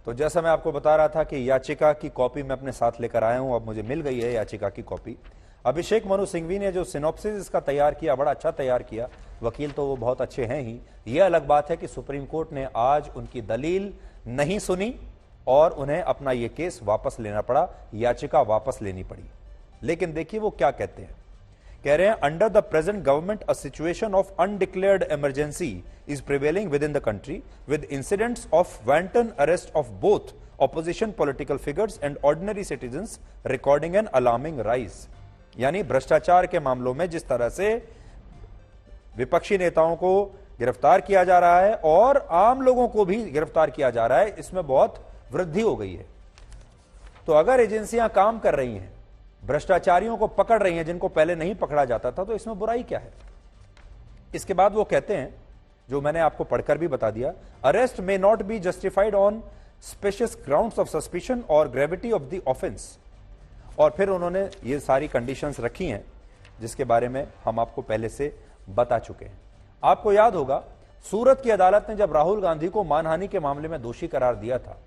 तो जैसा मैं आपको बता रहा था कि याचिका की कॉपी मैं अपने साथ लेकर आया हूं, अब मुझे मिल गई है याचिका की कॉपी। अभिषेक मनु सिंघवी ने जो सिनॉप्सिस इसका तैयार किया, बड़ा अच्छा तैयार किया। वकील तो वो बहुत अच्छे हैं ही। यह अलग बात है कि सुप्रीम कोर्ट ने आज उनकी दलील नहीं सुनी और उन्हें अपना यह केस वापस लेना पड़ा, याचिका वापस लेनी पड़ी। लेकिन देखिए वो क्या कहते हैं। कह रहे हैं, under the present government a situation of undeclared emergency is prevailing within the country with incidents of wanton arrest of both opposition political figures and ordinary citizens recording an alarming rise. यानी भ्रष्टाचार के मामलों में जिस तरह से विपक्षी नेताओं को गिरफ्तार किया जा रहा है और आम लोगों को भी गिरफ्तार किया जा रहा है, इसमें बहुत वृद्धि हो गई है। तो अगर एजेंसियां काम कर रही हैं, भ्रष्टाचारियों को पकड़ रही हैं जिनको पहले नहीं पकड़ा जाता था, तो इसमें बुराई क्या है। इसके बाद वो कहते हैं, जो मैंने आपको पढ़कर भी बता दिया, arrest may not be justified on spacious grounds of suspicion और ग्रेविटी ऑफ द ऑफेंस। और फिर उन्होंने ये सारी कंडीशंस रखी हैं जिसके बारे में हम आपको पहले से बता चुके हैं। आपको याद होगा, सूरत की अदालत ने जब राहुल गांधी को मानहानि के मामले में दोषी करार दिया था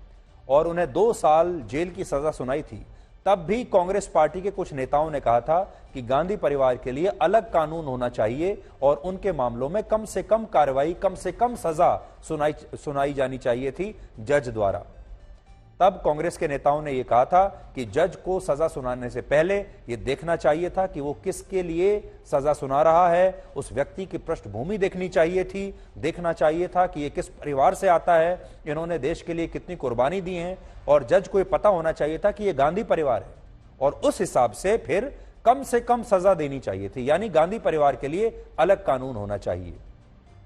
और उन्हें 2 साल जेल की सजा सुनाई थी, तब भी कांग्रेस पार्टी के कुछ नेताओं ने कहा था कि गांधी परिवार के लिए अलग कानून होना चाहिए और उनके मामलों में कम से कम कार्रवाई, कम से कम सजा सुनाई जानी चाहिए थी जज द्वारा। तब कांग्रेस के नेताओं ने यह कहा था कि जज को सजा सुनाने से पहले यह देखना चाहिए था कि वो किसके लिए सजा सुना रहा है, उस व्यक्ति की पृष्ठभूमि देखनी चाहिए थी, देखना चाहिए था कि ये किस परिवार से आता है, इन्होंने देश के लिए कितनी कुर्बानी दी है, और जज को यह पता होना चाहिए था कि यह गांधी परिवार है और उस हिसाब से फिर कम से कम सजा देनी चाहिए थी। यानी गांधी परिवार के लिए अलग कानून होना चाहिए।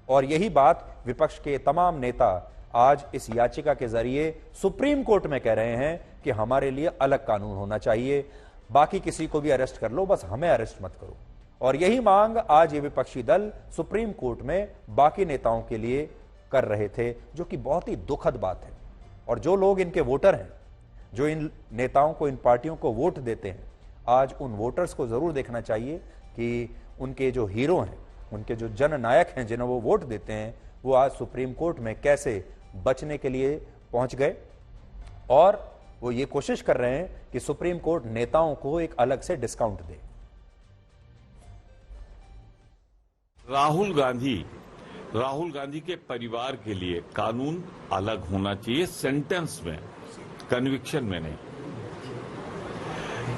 और यही बात विपक्ष के तमाम नेता आज इस याचिका के जरिए सुप्रीम कोर्ट में कह रहे हैं कि हमारे लिए अलग कानून होना चाहिए, बाकी किसी को भी अरेस्ट कर लो, बस हमें अरेस्ट मत करो। और यही मांग आज ये विपक्षी दल सुप्रीम कोर्ट में बाकी नेताओं के लिए कर रहे थे, जो कि बहुत ही दुखद बात है। और जो लोग इनके वोटर हैं, जो इन नेताओं को, इन पार्टियों को वोट देते हैं, आज उन वोटर्स को जरूर देखना चाहिए कि उनके जो हीरो हैं, उनके जो जननायक हैं जिन्हें वो वोट देते हैं, वो आज सुप्रीम कोर्ट में कैसे बचने के लिए पहुंच गए और वो ये कोशिश कर रहे हैं कि सुप्रीम कोर्ट नेताओं को एक अलग से डिस्काउंट दे। राहुल गांधी के परिवार के लिए कानून अलग होना चाहिए, सेंटेंस में, कन्विक्शन में नहीं।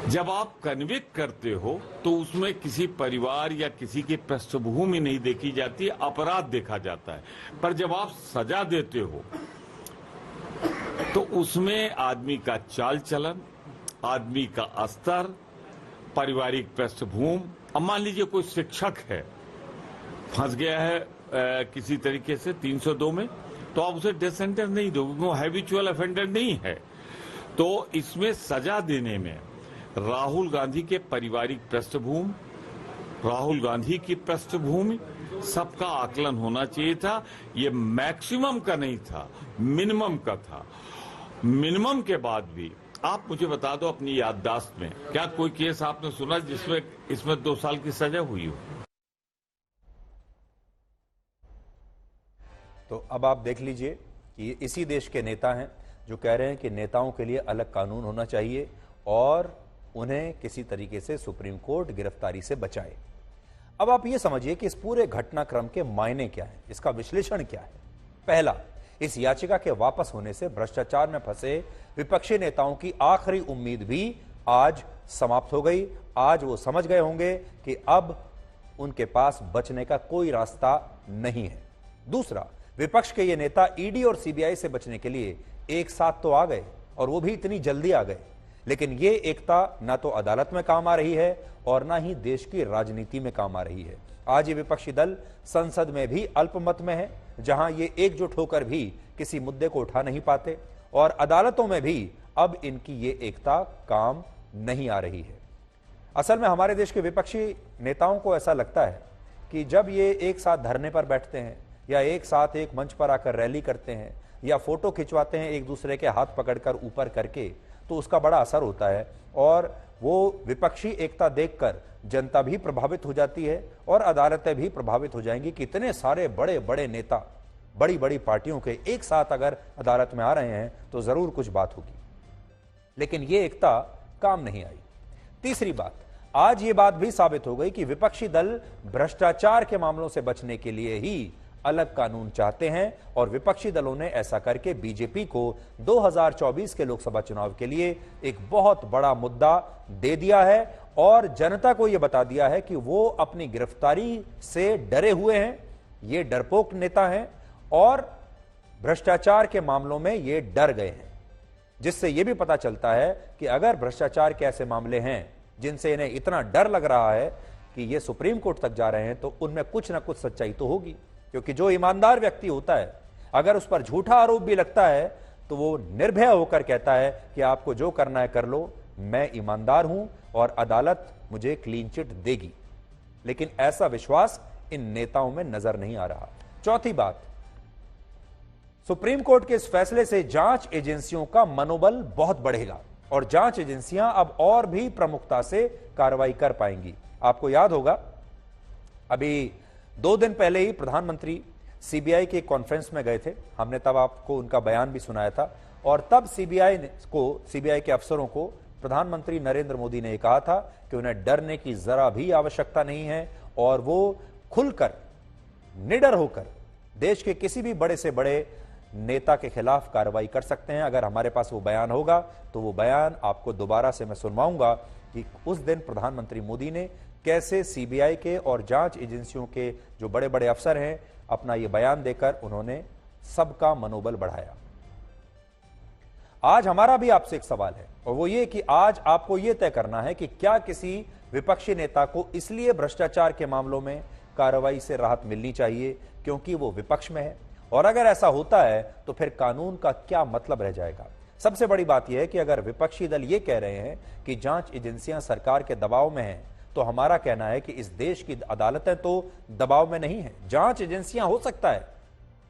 जब आप कन्विक्ट करते हो तो उसमें किसी परिवार या किसी की पृष्ठभूमि नहीं देखी जाती, अपराध देखा जाता है। पर जब आप सजा देते हो तो उसमें आदमी का चाल चलन, आदमी का स्तर, पारिवारिक पृष्ठभूमि। अब मान लीजिए कोई शिक्षक है, फंस गया है किसी तरीके से 302 में, तो आप उसे डेथ सेंटेंस नहीं दोगे, वो हैबिचुअल ऑफेंडर नहीं है। तो इसमें सजा देने में राहुल गांधी के पारिवारिक पृष्ठभूमि, राहुल गांधी की पृष्ठभूमि, सबका आकलन होना चाहिए था। ये मैक्सिमम का नहीं था, मिनिमम का था। मिनिमम के बाद भी आप मुझे बता दो अपनी याददाश्त में, क्या कोई केस आपने सुना जिसमें इसमें 2 साल की सजा हुई हो? तो अब आप देख लीजिए कि इसी देश के नेता हैं जो कह रहे हैं कि नेताओं के लिए अलग कानून होना चाहिए और उन्हें किसी तरीके से सुप्रीम कोर्ट गिरफ्तारी से बचाए। अब आप ये समझिए कि इस पूरे घटनाक्रम के मायने क्या है, इसका विश्लेषण क्या है। पहला, इस याचिका के वापस होने से भ्रष्टाचार में फंसे विपक्षी नेताओं की आखिरी उम्मीद भी आज समाप्त हो गई। आज वो समझ गए होंगे कि अब उनके पास बचने का कोई रास्ता नहीं है। दूसरा, विपक्ष के ये नेता ईडी और सीबीआई से बचने के लिए एक साथ तो आ गए, और वो भी इतनी जल्दी आ गए, लेकिन ये एकता ना तो अदालत में काम आ रही है और ना ही देश की राजनीति में काम आ रही है। आज ये विपक्षी दल संसद में भी अल्पमत में है, जहां ये एकजुट होकर भी किसी मुद्दे को उठा नहीं पाते, और अदालतों में भी अब इनकी ये एकता काम नहीं आ रही है। असल में हमारे देश के विपक्षी नेताओं को ऐसा लगता है कि जब ये एक साथ धरने पर बैठते हैं या एक साथ एक मंच पर आकर रैली करते हैं या फोटो खिंचवाते हैं एक दूसरे के हाथ पकड़कर ऊपर करके, तो उसका बड़ा असर होता है और वो विपक्षी एकता देखकर जनता भी प्रभावित हो जाती है और अदालतें भी प्रभावित हो जाएंगी कि इतने सारे बड़े बड़े नेता बड़ी बड़ी पार्टियों के एक साथ अगर अदालत में आ रहे हैं तो जरूर कुछ बात होगी, लेकिन यह एकता काम नहीं आई। तीसरी बात, आज यह बात भी साबित हो गई कि विपक्षी दल भ्रष्टाचार के मामलों से बचने के लिए ही अलग कानून चाहते हैं और विपक्षी दलों ने ऐसा करके बीजेपी को 2024 के लोकसभा चुनाव के लिए एक बहुत बड़ा मुद्दा दे दिया है और जनता को यह बता दिया है कि वो अपनी गिरफ्तारी से डरे हुए हैं, ये डरपोक नेता हैं और भ्रष्टाचार के मामलों में ये डर गए हैं, जिससे यह भी पता चलता है कि अगर भ्रष्टाचार के ऐसे मामले हैं जिनसे इन्हें इतना डर लग रहा है कि ये सुप्रीम कोर्ट तक जा रहे हैं, तो उनमें कुछ ना कुछ सच्चाई तो होगी। क्योंकि जो ईमानदार व्यक्ति होता है, अगर उस पर झूठा आरोप भी लगता है तो वो निर्भय होकर कहता है कि आपको जो करना है कर लो, मैं ईमानदार हूं और अदालत मुझे क्लीन चिट देगी। लेकिन ऐसा विश्वास इन नेताओं में नजर नहीं आ रहा। चौथी बात, सुप्रीम कोर्ट के इस फैसले से जांच एजेंसियों का मनोबल बहुत बढ़ेगा और जांच एजेंसियां अब और भी प्रमुखता से कार्रवाई कर पाएंगी। आपको याद होगा, अभी 2 दिन पहले ही प्रधानमंत्री सीबीआई के कॉन्फ्रेंस में गए थे, हमने तब आपको उनका बयान भी सुनाया था और तब सीबीआई के अफसरों को प्रधानमंत्री नरेंद्र मोदी ने कहा था कि उन्हें डरने की जरा भी आवश्यकता नहीं है और वो खुलकर, निडर होकर देश के किसी भी बड़े से बड़े नेता के खिलाफ कार्रवाई कर सकते हैं। अगर हमारे पास वो बयान होगा तो वो बयान आपको दोबारा से मैं सुनवाऊंगा कि उस दिन प्रधानमंत्री मोदी ने कैसे सीबीआई के और जांच एजेंसियों के जो बड़े बड़े अफसर हैं, अपना ये बयान देकर उन्होंने सबका मनोबल बढ़ाया। आज हमारा भी आपसे एक सवाल है और वो ये कि आज आपको यह तय करना है कि क्या किसी विपक्षी नेता को इसलिए भ्रष्टाचार के मामलों में कार्रवाई से राहत मिलनी चाहिए क्योंकि वो विपक्ष में है, और अगर ऐसा होता है तो फिर कानून का क्या मतलब रह जाएगा। सबसे बड़ी बात यह है कि अगर विपक्षी दल ये कह रहे हैं कि जांच एजेंसियां सरकार के दबाव में हैं, तो हमारा कहना है कि इस देश की अदालतें तो दबाव में नहीं है। जांच एजेंसियां हो सकता है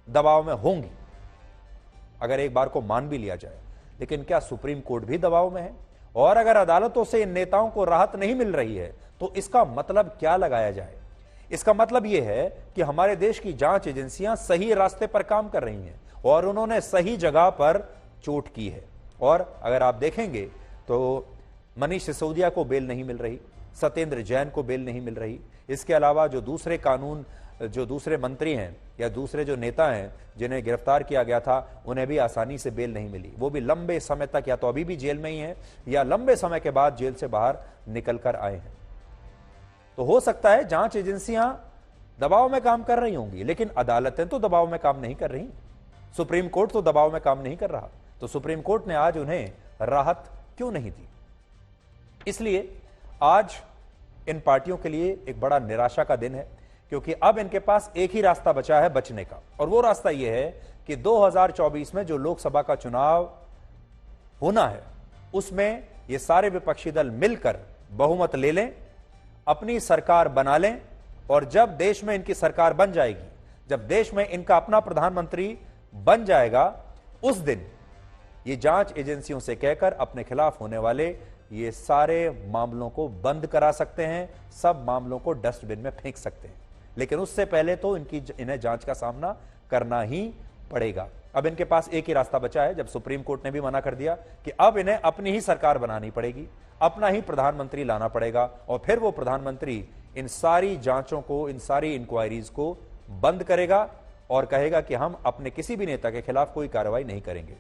दबाव में होंगी अगर एक बार को मान भी लिया जाए, लेकिन क्या सुप्रीम कोर्ट भी दबाव में है? और अगर अदालतों से इन नेताओं को राहत नहीं मिल रही है तो इसका मतलब क्या लगाया जाए? इसका मतलब यह है कि हमारे देश की जांच एजेंसियां सही रास्ते पर काम कर रही हैं और उन्होंने सही जगह पर चोट की है। और अगर आप देखेंगे तो मनीष सिसोदिया को बेल नहीं मिल रही, सत्येंद्र जैन को बेल नहीं मिल रही, इसके अलावा जो दूसरे मंत्री हैं या दूसरे जो नेता हैं जिन्हें गिरफ्तार किया गया था, उन्हें भी आसानी से बेल नहीं मिली। वो भी लंबे समय तक या तो अभी भी जेल में ही हैं या लंबे समय के बाद जेल से बाहर निकल कर आए हैं। तो हो सकता है जांच एजेंसियां दबाव में काम कर रही होंगी, लेकिन अदालतें तो दबाव में काम नहीं कर रही। सुप्रीम कोर्ट तो दबाव में काम नहीं कर रहा, तो सुप्रीम कोर्ट ने आज उन्हें राहत क्यों नहीं दी? इसलिए आज इन पार्टियों के लिए एक बड़ा निराशा का दिन है, क्योंकि अब इनके पास एक ही रास्ता बचा है बचने का, और वो रास्ता यह है कि 2024 में जो लोकसभा का चुनाव होना है उसमें ये सारे विपक्षी दल मिलकर बहुमत ले लें, अपनी सरकार बना लें, और जब देश में इनकी सरकार बन जाएगी, जब देश में इनका अपना प्रधानमंत्री बन जाएगा, उस दिन ये जांच एजेंसियों से कहकर अपने खिलाफ होने वाले ये सारे मामलों को बंद करा सकते हैं, सब मामलों को डस्टबिन में फेंक सकते हैं। लेकिन उससे पहले तो इन्हें जांच का सामना करना ही पड़ेगा। अब इनके पास एक ही रास्ता बचा है, जब सुप्रीम कोर्ट ने भी मना कर दिया कि अब इन्हें अपनी ही सरकार बनानी पड़ेगी, अपना ही प्रधानमंत्री लाना पड़ेगा, और फिर वो प्रधानमंत्री इन सारी जांचों को, इन सारी इंक्वायरीज को बंद करेगा और कहेगा कि हम अपने किसी भी नेता के खिलाफ कोई कार्रवाई नहीं करेंगे।